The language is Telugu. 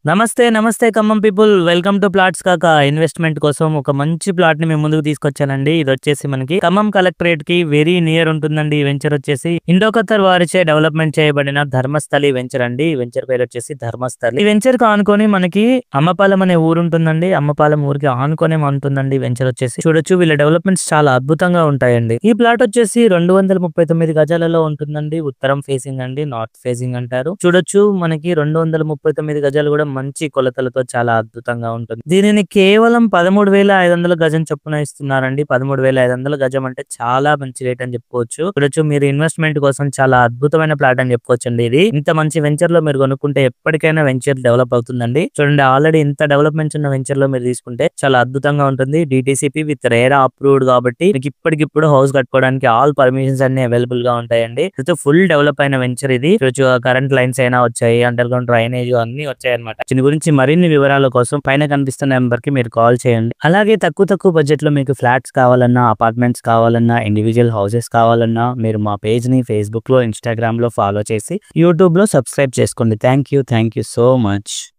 నమస్తే నమస్తే Khammam people welcome to plots కాక ఇన్వెస్ట్మెంట్ కోసం ఒక మంచి ప్లాట్ ని మేము ముందుకు తీసుకొచ్చానండి. ఇది వచ్చేసి మనకి ఖమ్మం కలెక్టరేట్ కి వెరీ నియర్ ఉంటుందండి. ఈ వెంచర్ వచ్చేసి ఇండో ఖత్తర్ వారిచే డెవలప్మెంట్ చేయబడిన ధర్మస్థలి వెంచర్ అండి. ఈ వెంచర్ పేరు వచ్చేసి ధర్మస్థలి. ఈ వెంచర్ కు ఆనుకొని మనకి అమ్మపాలెం అనే ఊరు ఉంటుందండి. అమ్మపాలెం ఊరికి ఆనుకొనే ఉంటుందండి వెంచర్ వచ్చేసి. చూడొచ్చు వీళ్ళ డెవలప్మెంట్స్ చాలా అద్భుతంగా ఉంటాయండి. ఈ ప్లాట్ వచ్చేసి 239 గజాలలో ఉంటుందండి. ఉత్తరం ఫేసింగ్ అండి, నార్త్ ఫేసింగ్ అంటారు. చూడొచ్చు మనకి 239 గజాలు కూడా మంచి కొలతలతో చాలా అద్భుతంగా ఉంటుంది. దీనిని కేవలం 13,500 గజం చొప్పున ఇస్తున్నారండి. 13,500 గజం అంటే చాలా మంచి రేట్ అని చెప్పుకోవచ్చు. చూడొచ్చు మీరు ఇన్వెస్ట్మెంట్ కోసం చాలా అద్భుతమైన ప్లాట్ అని చెప్పుకోవచ్చు అండి. ఇది ఇంత మంచి వెంచర్ లో మీరు కొనుక్కుంటే ఎప్పటికైనా వెంచర్ డెవలప్ అవుతుందండి. చూడండి ఆల్రెడీ ఇంత డెవలప్మెంట్స్ ఉన్న వెంచర్ లో మీరు తీసుకుంటే చాలా అద్భుతంగా ఉంటుంది. డిటిసిపి విత్ రేరా అప్రూవ్డ్ కాబట్టి మీకు ఇప్పటికిప్పుడు హౌస్ కట్టుకోవడానికి ఆల్ పర్మిషన్స్ అన్ని అవైలబుల్ గా ఉంటాయండి. ఫుల్ డెవలప్ అయిన వెంచర్ ఇది. చూడొచ్చు కరెంట్ లైన్స్ అయినా వచ్చాయి, అండర్ గ్రౌండ్ డ్రైనేజ్ అన్ని వచ్చాయి అనమాట. దీని గురించి మరిన్ని వివరాల కోసం పైన కనిపిస్తున్న నెంబర్ కి మీరు కాల్ చేయండి. అలాగే తక్కువ బడ్జెట్ లో మీకు ఫ్లాట్స్ కావాలన్నా, అపార్ట్మెంట్స్ కావాలన్నా, ఇండివిజువల్ హౌసెస్ కావాలన్నా మీరు మా పేజ్ ని ఫేస్బుక్ లో, ఇన్స్టాగ్రామ్ లో ఫాలో చేసి యూట్యూబ్ లో సబ్స్క్రైబ్ చేసుకోండి. Thank you so much.